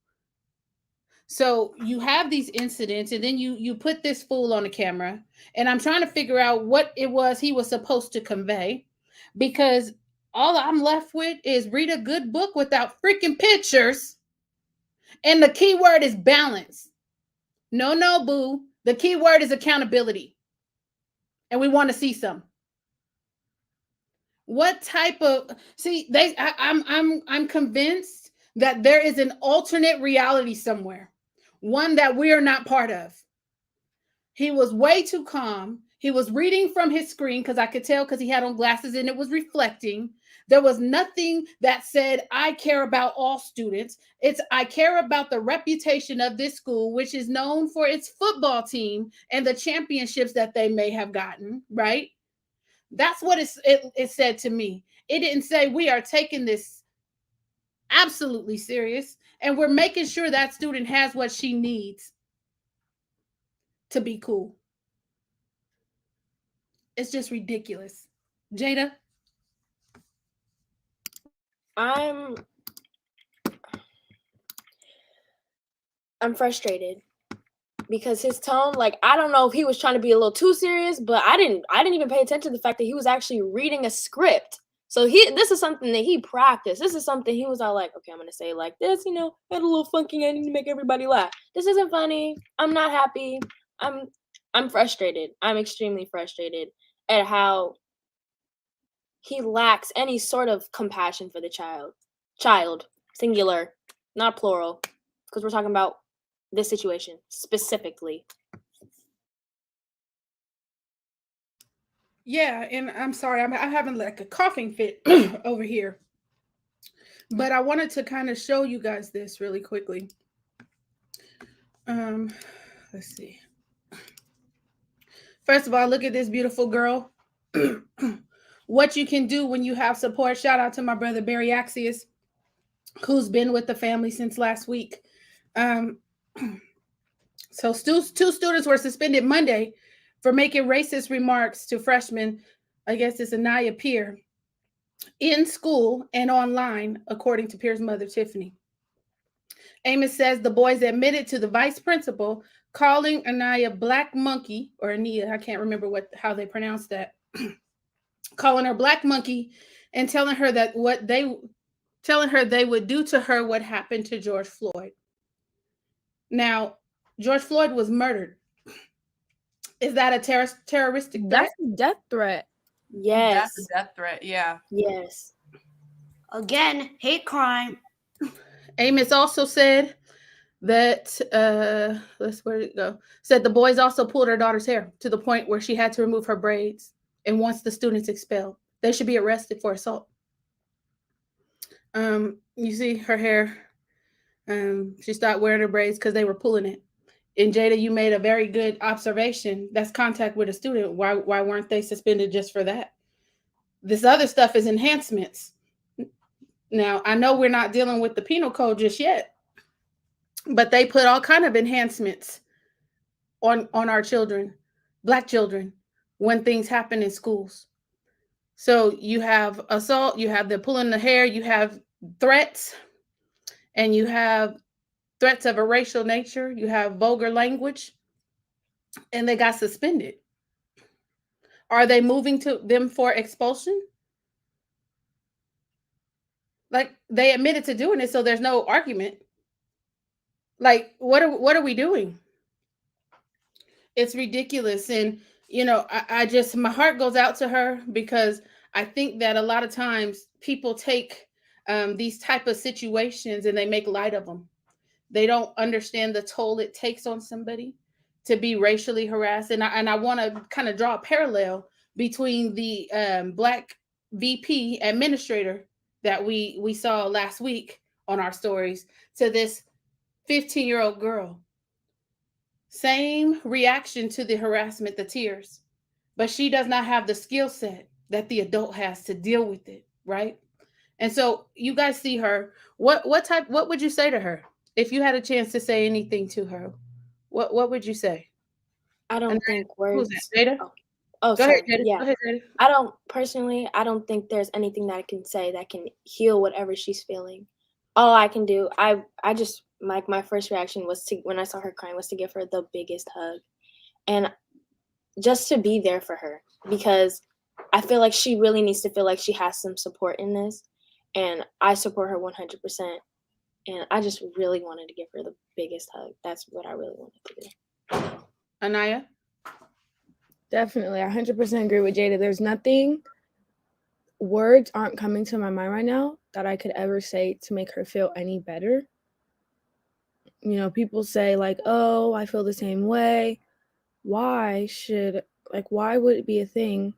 So you have these incidents, and then you put this fool on the camera, and I'm trying to figure out what it was he was supposed to convey, because all I'm left with is read a good book without freaking pictures, and the key word is balance. No, boo. The key word is accountability, and we want to see some. What type of I'm convinced that there is an alternate reality somewhere, one that we are not part of. He was way too calm. He was reading from his screen, because I could tell, because he had on glasses and it was reflecting. There was nothing that said, I care about all students. It's, I care about the reputation of this school, which is known for its football team and the championships that they may have gotten, right? That's what it said to me. It didn't say we are taking this absolutely serious. And we're making sure that student has what she needs to be cool. It's just ridiculous. Jada? I'm frustrated because his tone, like, I don't know if he was trying to be a little too serious, but I didn't even pay attention to the fact that he was actually reading a script. So this is something that he practiced. This is something he was all like, okay, I'm gonna say it like this, you know, add a little funky, I need to make everybody laugh. This isn't funny. I'm not happy. I'm frustrated. I'm extremely frustrated at how he lacks any sort of compassion for the child. Child, singular, not plural, because we're talking about this situation specifically. Yeah, and I'm sorry, I'm having like a coughing fit over here. But I wanted to kind of show you guys this really quickly. Let's see. First of all, look at this beautiful girl. What you can do when you have support. Shout out to my brother Barry Axius, who's been with the family since last week. So two students were suspended Monday for making racist remarks to freshmen, I guess it's Anaya Peer, in school and online, according to Peer's mother, Tiffany. Amos says the boys admitted to the vice principal calling Anaya black monkey, or Ania, I can't remember how they pronounced that, calling her black monkey and telling her they would do to her what happened to George Floyd. Now, George Floyd was murdered. Is that a terroristic threat? That's a death threat. Yes. That's a death threat, yeah. Yes. Again, hate crime. Amos also said that, where did it go? Said the boys also pulled her daughter's hair to the point where she had to remove her braids and wants the students expelled. They should be arrested for assault. You see her hair. She stopped wearing her braids because they were pulling it. And Jada, you made a very good observation. That's contact with a student. Why weren't they suspended just for that? This other stuff is enhancements. Now, I know we're not dealing with the penal code just yet, but they put all kind of enhancements on our children, Black children, when things happen in schools. So you have assault, you have the pulling the hair, you have threats, and you have threats of a racial nature, you have vulgar language, and they got suspended. Are they moving to them for expulsion? Like, they admitted to doing it, so there's no argument. Like, what are we doing? It's ridiculous. And you know, I just, my heart goes out to her, because I think that a lot of times people take these type of situations and they make light of them. They don't understand the toll it takes on somebody to be racially harassed. And I want to kind of draw a parallel between the Black VP administrator that we saw last week on our stories to this 15-year-old girl. Same reaction to the harassment, the tears, but she does not have the skill set that the adult has to deal with it, right? And so you guys see her. What would you say to her if you had a chance to say anything to her? What would you say? I don't think words. Who's that, Jada? Oh, Go sorry. ahead, Jada. Yeah. Go ahead, Jada. I don't think there's anything that I can say that can heal whatever she's feeling. All I can do, I just, my first reaction was when I saw her crying, was to give her the biggest hug, and just to be there for her, because I feel like she really needs to feel like she has some support in this, and I support her 100%. And I just really wanted to give her the biggest hug. That's what I really wanted to do. Anaya? Definitely. I 100% agree with Jada. There's nothing, words aren't coming to my mind right now that I could ever say to make her feel any better. You know, people say like, oh, I feel the same way. Why would it be a thing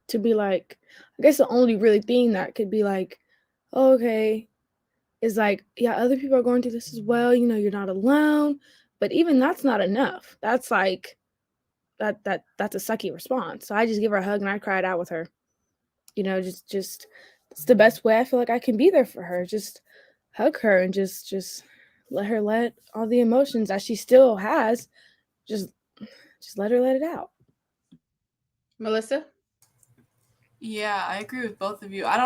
to be like, I guess the only really thing that could be like, oh, okay, is like, yeah, other people are going through this as well. You know, you're not alone. But even that's not enough. That's like, that's a sucky response. So I just give her a hug and I cried out with her. You know, just it's the best way I feel like I can be there for her. Just hug her and just let her let all the emotions that she still has, just let her let it out. Melissa? Yeah, I agree with both of you. I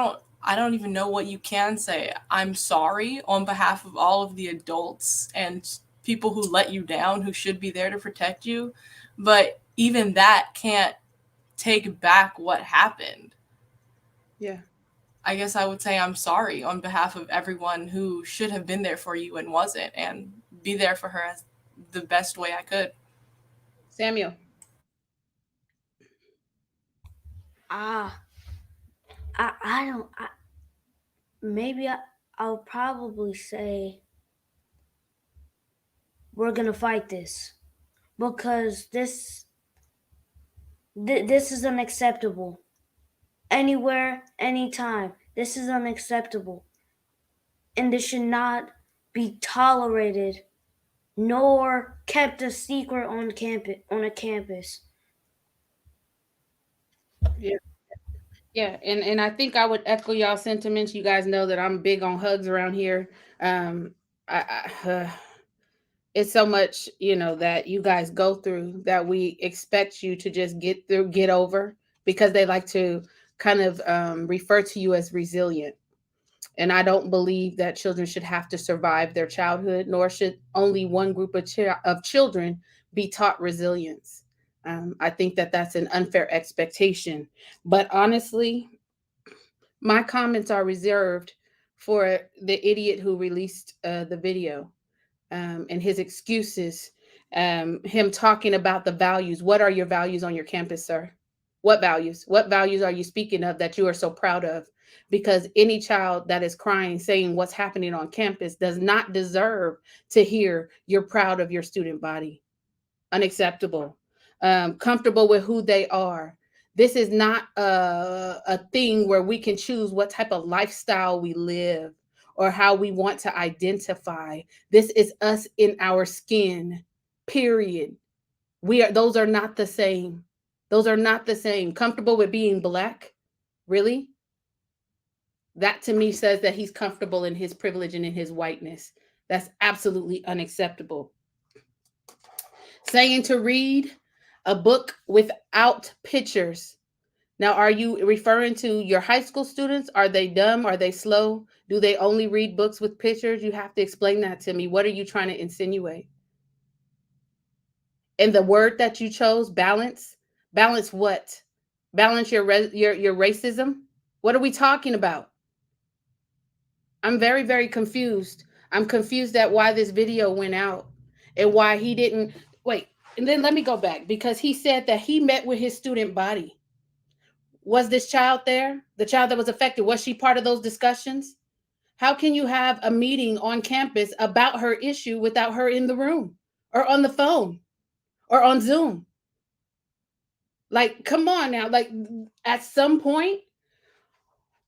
don't even know what you can say. I'm sorry on behalf of all of the adults and people who let you down, who should be there to protect you, but even that can't take back what happened. Yeah. I guess I would say I'm sorry on behalf of everyone who should have been there for you and wasn't, and be there for her as the best way I could. Samuel? I don't. Maybe I'll probably say we're gonna fight this because this is unacceptable. Anywhere, anytime, this is unacceptable, and this should not be tolerated nor kept a secret on campus. On a campus. Yeah. Yeah, and I think I would echo y'all sentiments. You guys know that I'm big on hugs around here. It's so much, that you guys go through that we expect you to just get over, because they like to kind of refer to you as resilient. And I don't believe that children should have to survive their childhood, nor should only one group of children be taught resilience. I think that that's an unfair expectation. But honestly, my comments are reserved for the idiot who released the video, and his excuses. Him talking about the values. What are your values on your campus, sir? What values? What values are you speaking of that you are so proud of? Because any child that is crying, saying what's happening on campus, does not deserve to hear you're proud of your student body. Unacceptable. Comfortable with who they are. This is not a thing where we can choose what type of lifestyle we live or how we want to identify. This is us in our skin, period. Those are not the same. Those are not the same. Comfortable with being Black? Really? That to me says that he's comfortable in his privilege and in his whiteness. That's absolutely unacceptable. Saying to read a book without pictures. Now, are you referring to your high school students? Are they dumb? Are they slow? Do they only read books with pictures? You have to explain that to me. What are you trying to insinuate? And the word that you chose, balance. Balance what? Balance your racism? What are we talking about? I'm very, very confused. I'm confused at why this video went out and why he didn't wait. And then let me go back, because he said that he met with his student body. Was this child there? The child that was affected, was she part of those discussions? How can you have a meeting on campus about her issue without her in the room or on the phone or on Zoom? Like, come on now. Like, at some point,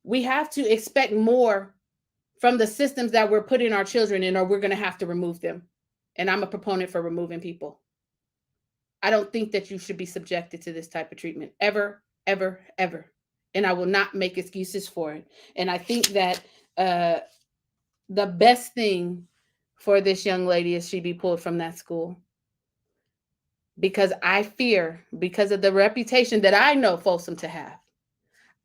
we have to expect more from the systems that we're putting our children in, or we're going to have to remove them. And I'm a proponent for removing people. I don't think that you should be subjected to this type of treatment ever, ever, ever. And I will not make excuses for it. And I think that the best thing for this young lady is she be pulled from that school. Because I fear, because of the reputation that I know Folsom to have,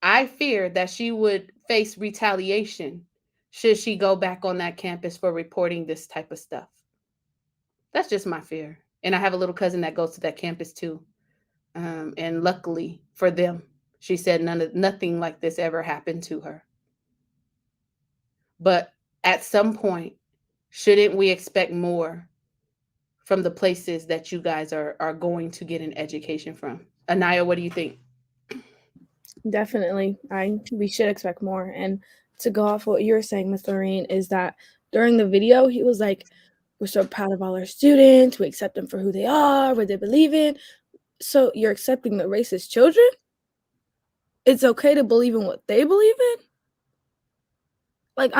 I fear that she would face retaliation should she go back on that campus for reporting this type of stuff. That's just my fear. And I have a little cousin that goes to that campus too. And luckily for them, she said nothing like this ever happened to her. But at some point, shouldn't we expect more from the places that you guys are going to get an education from? Anaya, what do you think? Definitely. We should expect more. And to go off what you were saying, Miss Lorraine, is that during the video, he was like, we're so proud of all our students. We accept them for who they are, what they believe in. So you're accepting the racist children? It's okay to believe in what they believe in? Like,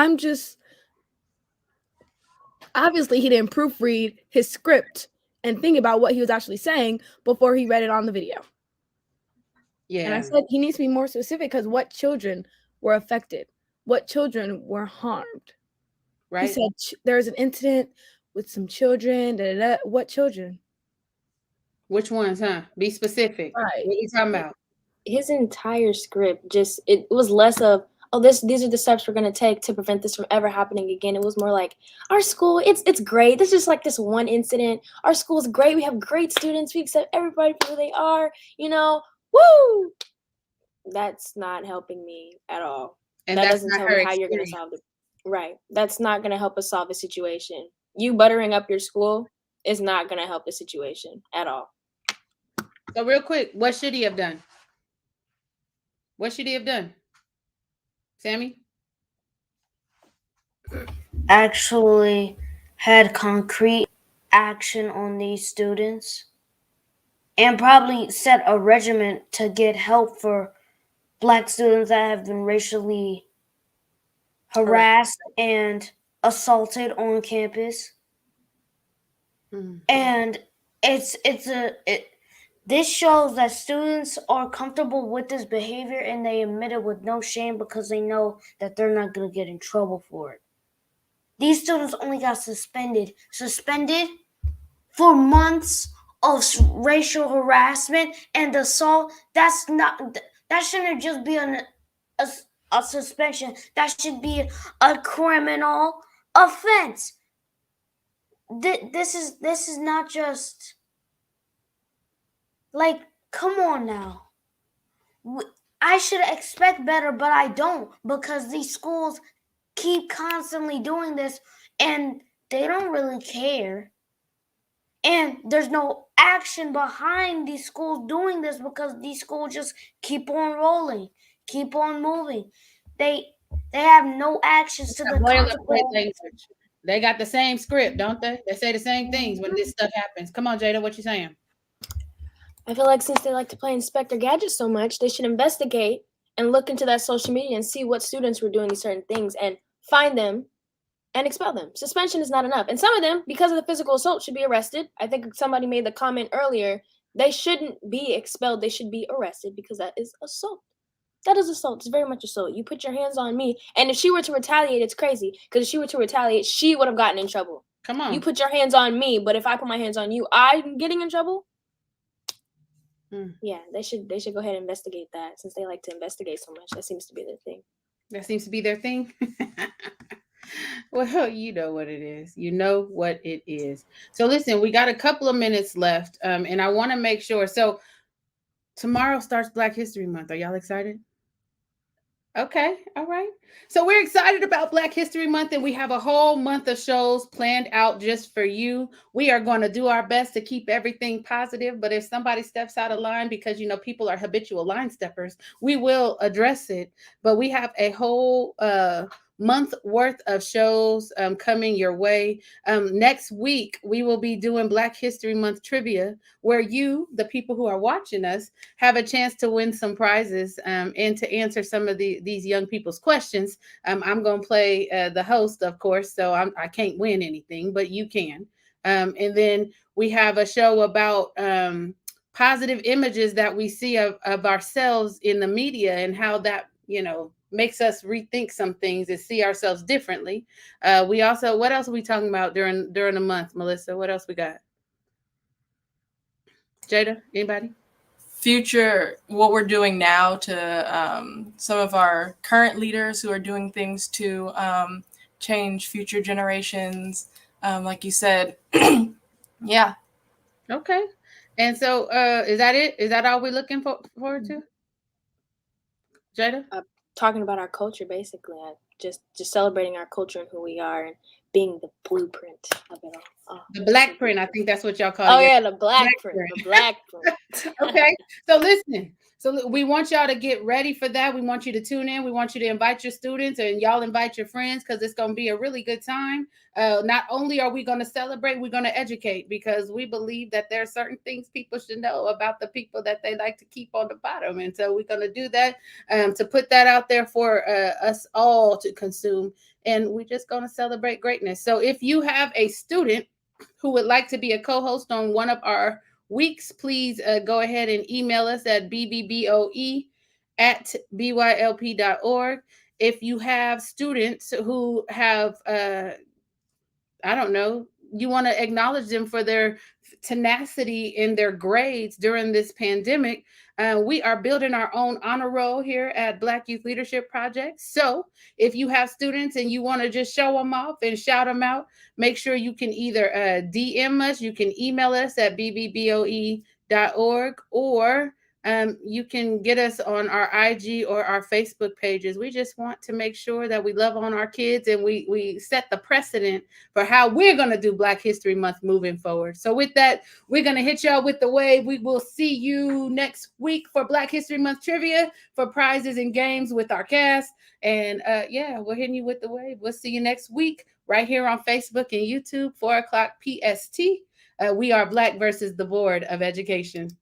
obviously he didn't proofread his script and think about what he was actually saying before he read it on the video. Yeah. And I said he needs to be more specific, because what children were affected? What children were harmed? Right. He said there was an incident with some children. Da, da, da. What children? Which ones, huh? Be specific. Right. What are you talking about? His entire script it was less of, oh, these are the steps we're gonna take to prevent this from ever happening again. It was more like, our school, it's great. This is just like this one incident. Our school's great. We have great students. We accept everybody for who they are. Woo! That's not helping me at all. And that that's doesn't not tell her me how you're gonna experience. solve it. Right. That's not gonna help us solve a situation. You buttering up your school is not gonna help the situation at all. So real quick, what should he have done? What should he have done? Sammy? Actually had concrete action on these students and probably set a regimen to get help for Black students that have been racially harassed and assaulted on campus. And this shows that students are comfortable with this behavior and they admit it with no shame because they know that they're not going to get in trouble for it. These students only got suspended for months of racial harassment and assault. That shouldn't just be a suspension. That should be a criminal offense. This is not just like, come on now. I should expect better, but I don't, because these schools keep constantly doing this and they don't really care. And there's no action behind these schools doing this because these schools just keep on rolling, keep on moving. They have no actions to the boilerplate language. They got the same script, don't they? They say the same things when this stuff happens. Come on, Jada, what you saying? I feel like since they like to play Inspector Gadget so much, they should investigate and look into that social media and see what students were doing these certain things and find them and expel them. Suspension is not enough. And some of them, because of the physical assault, should be arrested. I think somebody made the comment earlier, they shouldn't be expelled. They should be arrested because that is assault. That is assault. It's very much assault. You put your hands on me. And if she were to retaliate, it's crazy. Because if she were to retaliate, she would have gotten in trouble. Come on. You put your hands on me, but if I put my hands on you, I'm getting in trouble? Yeah, they should go ahead and investigate that, since they like to investigate so much. That seems to be their thing. That seems to be their thing? Well, you know what it is. You know what it is. So listen, we got a couple of minutes left, and I want to make sure. So tomorrow starts Black History Month. Are y'all excited? Okay, all right. So we're excited about Black History Month, and we have a whole month of shows planned out just for you. We are going to do our best to keep everything positive, but if somebody steps out of line, because people are habitual line steppers, we will address it. But we have a whole month worth of shows coming your way. Next week, we will be doing Black History Month trivia, where you, the people who are watching us, have a chance to win some prizes and to answer some of these young people's questions. I'm going to play the host, of course, so I can't win anything, but you can. And then we have a show about positive images that we see of ourselves in the media and how that, makes us rethink some things and see ourselves differently. We also, what else are we talking about during the month, Melissa? What else we got? Jada, anybody? Future, what we're doing now to some of our current leaders who are doing things to change future generations. Like you said, yeah. Okay. And so is that it? Is that all we're looking forward to? Jada? Talking about our culture, basically. Just celebrating our culture and who we are and being the blueprint of it all. Oh, the black print, I think that's what y'all call it. Oh, yeah, the black print. The black print. Okay. So listen. So we want y'all to get ready for that. We want you to tune in. We want you to invite your students and y'all invite your friends, because it's going to be a really good time. Not only are we going to celebrate, we're going to educate, because we believe that there are certain things people should know about the people that they like to keep on the bottom. And so we're going to do that to put that out there for us all to consume. And we're just going to celebrate greatness. So if you have a student who would like to be a co-host on one of our weeks, please go ahead and email us at BVBOE at bylp.org. If you have students who have, I don't know, you want to acknowledge them for their tenacity in their grades during this pandemic. We are building our own honor roll here at Black Youth Leadership Project. So if you have students and you want to just show them off and shout them out, make sure you can either DM us, you can email us at BVBOE.org, or you can get us on our IG or our Facebook pages. We just want to make sure that we love on our kids and we set the precedent for how we're going to do Black History Month moving forward. So with that, we're going to hit y'all with the wave. We will see you next week for Black History Month trivia, for prizes and games with our cast. And yeah, we're hitting you with the wave. We'll see you next week right here on Facebook and YouTube, 4 o'clock PST. We are Black versus the Board of Education.